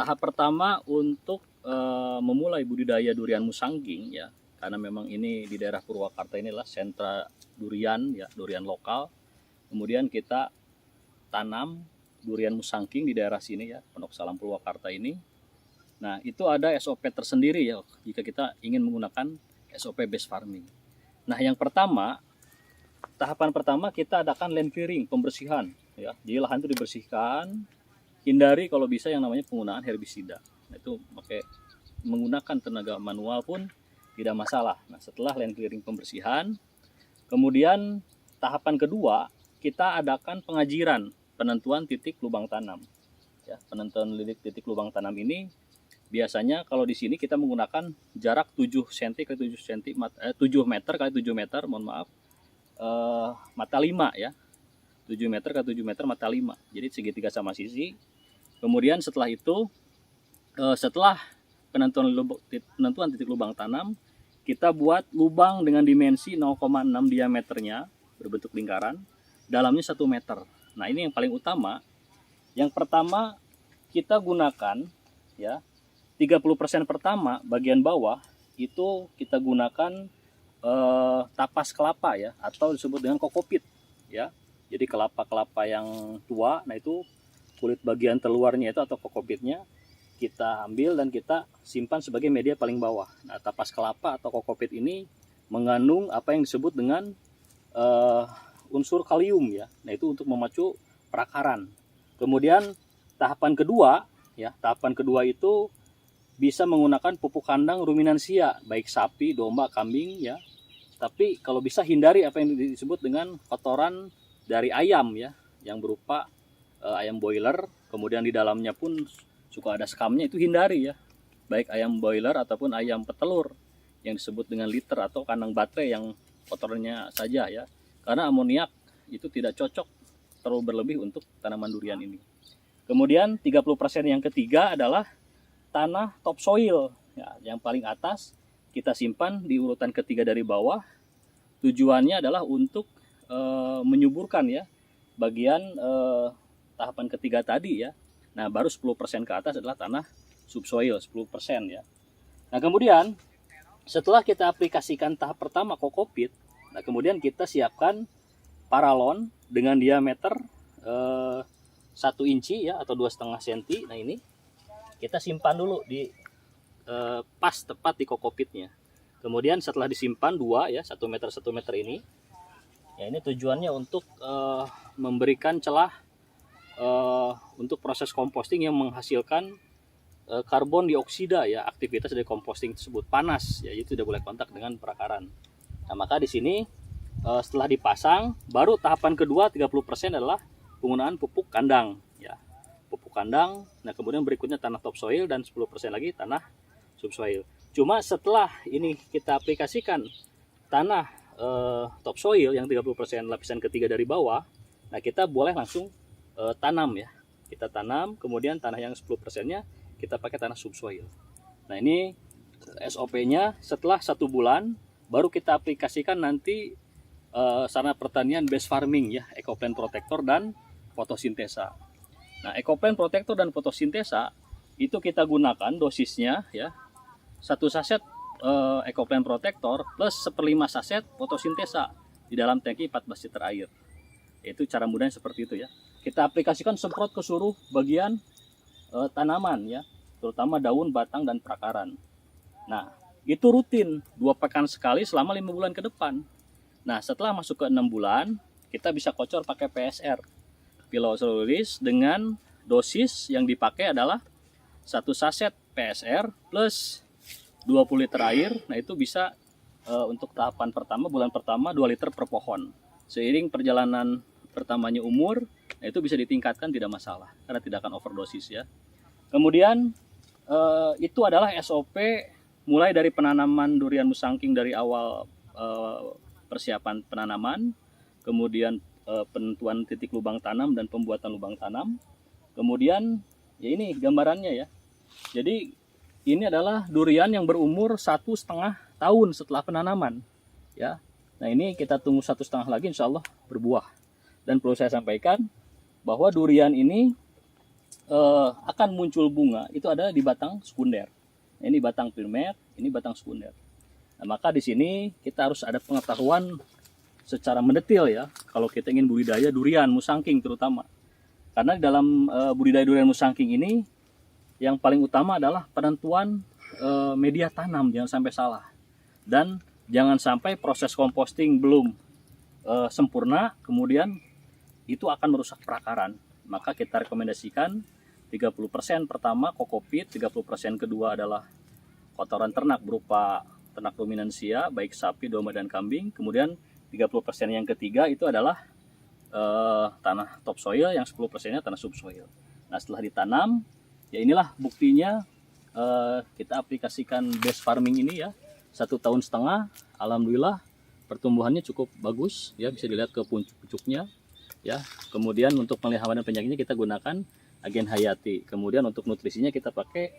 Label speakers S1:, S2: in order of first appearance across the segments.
S1: tahap pertama untuk memulai budidaya durian musangging ya, karena memang ini di daerah Purwakarta inilah sentra durian ya, durian lokal. Kemudian kita tanam durian musangging di daerah sini ya, Pondok Salam Purwakarta ini. Nah, itu ada SOP tersendiri ya jika kita ingin menggunakan SOP base farming. Nah, yang pertama, tahapan pertama kita adakan land clearing, pembersihan ya. Jadi lahan itu dibersihkan, hindari kalau bisa yang namanya penggunaan herbisida. Nah, itu pakai menggunakan tenaga manual pun tidak masalah. Nah, setelah land clearing pembersihan, kemudian tahapan kedua kita adakan pengajiran, penentuan titik lubang tanam. Ya, penentuan titik lubang tanam ini biasanya kalau di sini kita menggunakan jarak 7 cm ke 7 cm, 7 meter kali 7 meter, mohon maaf, mata 5 ya. 7 meter ke 7 meter mata 5. Jadi segitiga sama sisi. Kemudian setelah itu, setelah penentuan titik lubang tanam, kita buat lubang dengan dimensi 0,6 diameternya, berbentuk lingkaran, dalamnya 1 meter. Nah, ini yang paling utama. Yang pertama kita gunakan ya, 30% pertama bagian bawah itu kita gunakan tapas kelapa ya, atau disebut dengan kokopit ya. Jadi kelapa-kelapa yang tua, nah itu kulit bagian terluarnya itu atau kokopitnya kita ambil dan kita simpan sebagai media paling bawah. Nah, tapas kelapa atau kokopit ini mengandung apa yang disebut dengan unsur kalium ya. Nah, itu untuk memacu perakaran. Kemudian tahapan kedua ya, tahapan kedua itu bisa menggunakan pupuk kandang ruminansia, baik sapi, domba, kambing ya. Tapi kalau bisa hindari apa yang disebut dengan kotoran dari ayam ya, yang berupa ayam boiler, kemudian di dalamnya pun suka ada skamnya, itu hindari ya. Baik ayam boiler ataupun ayam petelur yang disebut dengan liter atau kandang baterai yang kotorannya saja ya. Karena amoniak itu tidak cocok terlalu berlebih untuk tanaman durian ini. Kemudian 30% yang ketiga adalah tanah topsoil ya, yang paling atas kita simpan di urutan ketiga dari bawah. Tujuannya adalah untuk menyuburkan ya bagian tahapan ketiga tadi ya. Nah, baru 10% ke atas adalah tanah subsoil 10% ya. Nah, kemudian setelah kita aplikasikan tahap pertama kokopit, nah kemudian kita siapkan paralon dengan diameter 1 inci ya, atau 2,5 cm. Nah, ini kita simpan dulu di pas tepat di kokopitnya. Kemudian setelah disimpan 2 ya, 1 meter 1 meter ini ya, ini tujuannya untuk memberikan celah untuk proses composting yang menghasilkan karbon dioksida ya. Aktivitas dari composting tersebut panas ya, itu tidak boleh kontak dengan perakaran. Nah, maka di sini setelah dipasang, baru tahapan kedua 30% adalah penggunaan pupuk kandang ya, pupuk kandang. Nah, kemudian berikutnya tanah topsoil dan 10% lagi tanah subsoil. Cuma setelah ini kita aplikasikan tanah topsoil yang 30% lapisan ketiga dari bawah, nah kita boleh langsung tanam ya. Kita tanam, kemudian tanah yang 10%-nya kita pakai tanah subsoil. Nah, ini SOP-nya setelah 1 bulan baru kita aplikasikan nanti sarana pertanian base farming ya, Ecoplant Protector dan fotosintesa. Nah, Ecoplant Protector dan fotosintesa itu kita gunakan dosisnya ya, 1 saset Ecoplant Protector plus 1/5 saset fotosintesa di dalam tangki 14 liter air. Itu cara mudahnya seperti itu ya. Kita aplikasikan semprot ke seluruh bagian tanaman ya, terutama daun, batang, dan perakaran. Nah, itu rutin 2 pekan sekali selama 5 bulan ke depan. Nah, setelah masuk ke 6 bulan, kita bisa kocor pakai PSR, piloselulosis, dengan dosis yang dipakai adalah 1 saset PSR plus 20 liter air. Nah, itu bisa untuk tahapan pertama, bulan pertama 2 liter per pohon. Seiring perjalanan pertamanya umur, nah itu bisa ditingkatkan, tidak masalah karena tidak akan overdosis ya. Kemudian itu adalah SOP mulai dari penanaman durian musangging dari awal persiapan penanaman, kemudian penentuan titik lubang tanam dan pembuatan lubang tanam. Kemudian ya ini gambarannya ya. Jadi ini adalah durian yang berumur 1,5 tahun setelah penanaman ya. Nah, ini kita tunggu 1,5 lagi, insya Allah berbuah. Dan perlu saya sampaikan bahwa durian ini akan muncul bunga itu ada di batang sekunder. Ini batang primer, ini batang sekunder. Nah, maka di sini kita harus ada pengetahuan secara mendetil ya, kalau kita ingin budidaya durian musangking terutama. Karena dalam budidaya durian musangking ini yang paling utama adalah penentuan media tanam, jangan sampai salah. Dan jangan sampai proses composting belum sempurna, kemudian itu akan merusak perakaran. Maka kita rekomendasikan 30% pertama kokopit, 30% kedua adalah kotoran ternak berupa ternak ruminansia, baik sapi, domba, dan kambing. Kemudian 30% yang ketiga itu adalah tanah topsoil, yang 10%-nya tanah subsoil. Nah, setelah ditanam, ya inilah buktinya kita aplikasikan base farming ini ya, 1,5 tahun, alhamdulillah pertumbuhannya cukup bagus ya, bisa dilihat ke pucuk-pucuknya ya. Kemudian untuk pengelihaman dan penyakitnya kita gunakan agen hayati. Kemudian untuk nutrisinya kita pakai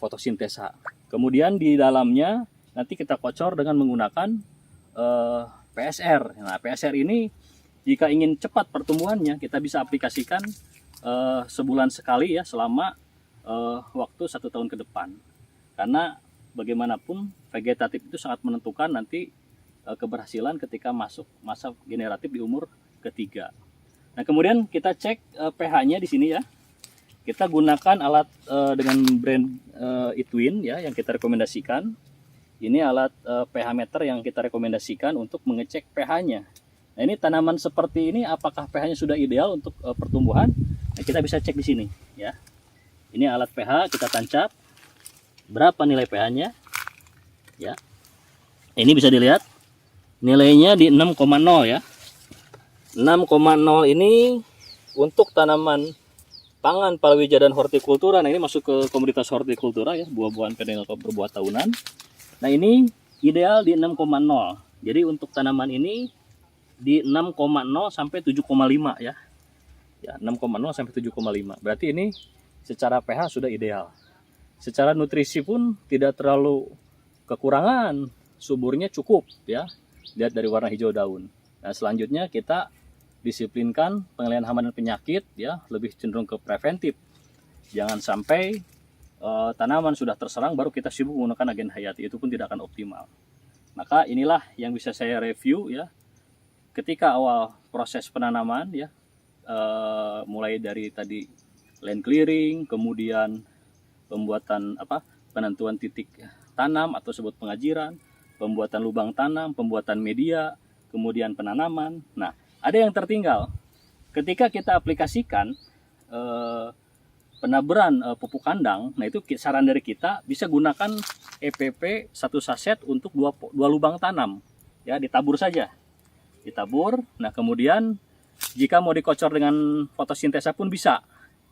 S1: fotosintesa. Kemudian di dalamnya nanti kita kocor dengan menggunakan PSR. Nah, PSR ini jika ingin cepat pertumbuhannya kita bisa aplikasikan sebulan sekali ya, selama waktu 1 tahun ke depan. Karena bagaimanapun vegetatif itu sangat menentukan nanti keberhasilan ketika masuk masa generatif di umur ketiga. Nah, kemudian kita cek pH-nya di sini ya. Kita gunakan alat dengan brand Itwin ya, yang kita rekomendasikan. Ini alat pH meter yang kita rekomendasikan untuk mengecek pH-nya. Nah, ini tanaman seperti ini apakah pH-nya sudah ideal untuk pertumbuhan? Nah, kita bisa cek di sini ya. Ini alat pH, kita tancap. Berapa nilai pH-nya? Ya. Ini bisa dilihat nilainya di 6,0 ya. 6,0 ini untuk tanaman pangan, palawija, dan hortikultura. Nah, ini masuk ke komoditas hortikultura ya, buah-buahan perennial crop berbuah tahunan. Nah, ini ideal di 6,0. Jadi untuk tanaman ini di 6,0 sampai 7,5 ya. Ya, 6,0 sampai 7,5. Berarti ini secara pH sudah ideal. Secara nutrisi pun tidak terlalu kekurangan, suburnya cukup ya. Lihat dari warna hijau daun. Nah, selanjutnya kita disiplinkan pengendalian hama dan penyakit ya, lebih cenderung ke preventif. Jangan sampai tanaman sudah terserang baru kita sibuk menggunakan agen hayati, itu pun tidak akan optimal. Maka inilah yang bisa saya review ya. Ketika awal proses penanaman ya, mulai dari tadi land clearing, kemudian pembuatan penentuan titik tanam atau sebut pengajiran, pembuatan lubang tanam, pembuatan media, kemudian penanaman. Nah, ada yang tertinggal. Ketika kita aplikasikan penaburan pupuk kandang, nah itu saran dari kita bisa gunakan EPP 1 saset untuk 2 lubang tanam. Ya, ditabur saja. Ditabur. Nah, kemudian jika mau dikocor dengan fotosintesa pun bisa,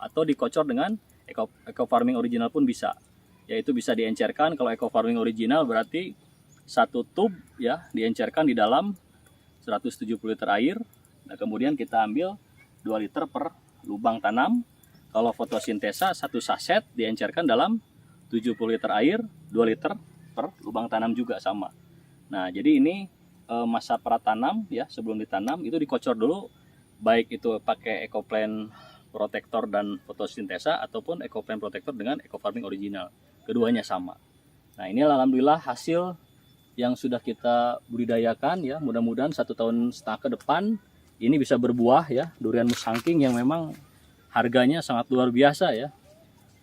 S1: atau dikocor dengan eco farming original pun bisa. Yaitu bisa diencerkan. Kalau eco farming original berarti 1 tub ya diencerkan di dalam 170 liter air. Nah, kemudian kita ambil 2 liter per lubang tanam. Kalau fotosintesa 1 saset diencerkan dalam 70 liter air, 2 liter per lubang tanam juga sama. Nah, jadi ini masa pratanam ya, sebelum ditanam itu dikocor dulu, baik itu pakai EcoPlant Protector dan fotosintesa ataupun EcoPlant Protector dengan Eco Farming original. Keduanya sama. Nah, ini alhamdulillah hasil yang sudah kita budidayakan ya. Mudah-mudahan 1,5 tahun ke depan ini bisa berbuah ya, durian musangking yang memang harganya sangat luar biasa ya.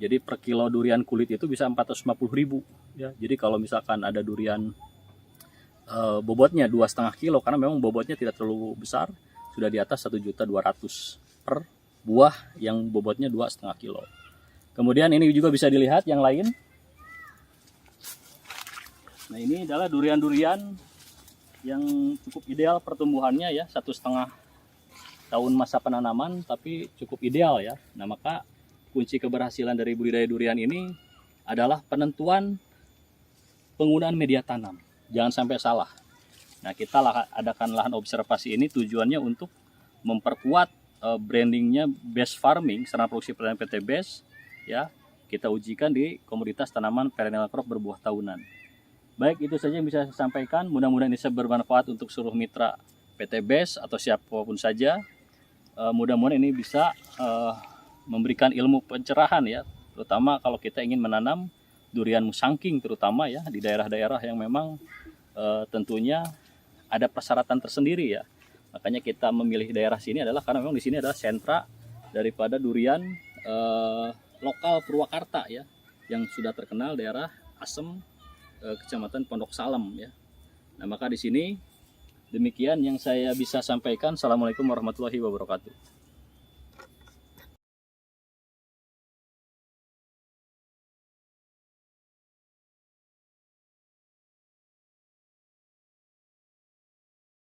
S1: Jadi per kilo durian kulit itu bisa 450.000 ya. Jadi kalau misalkan ada durian bobotnya 2,5 kilo, karena memang bobotnya tidak terlalu besar, sudah di atas 1.200.000 per buah yang bobotnya 2,5 kilo. Kemudian ini juga bisa dilihat yang lain. Nah, ini adalah durian-durian yang cukup ideal pertumbuhannya ya, 1,5 tahun masa penanaman tapi cukup ideal ya. Nah, maka kunci keberhasilan dari budidaya durian ini adalah penentuan penggunaan media tanam. Jangan sampai salah. Nah, kita adakan lahan observasi ini tujuannya untuk memperkuat brandingnya base farming, sarana produksi pertanian PT Base ya. Kita ujikan di komoditas tanaman perennial crop berbuah tahunan. Baik, itu saja yang bisa saya sampaikan. Mudah-mudahan ini bisa bermanfaat untuk seluruh mitra PT Base atau siapapun saja. Mudah-mudahan ini bisa memberikan ilmu pencerahan ya, terutama kalau kita ingin menanam durian musangking terutama ya di daerah-daerah yang memang tentunya ada persyaratan tersendiri ya. Makanya kita memilih daerah sini adalah karena memang di sini adalah sentra daripada durian lokal Purwakarta ya, yang sudah terkenal daerah Asem, Kecamatan Pondok Salem ya. Nah, maka di sini demikian yang saya bisa sampaikan. Assalamualaikum warahmatullahi wabarakatuh.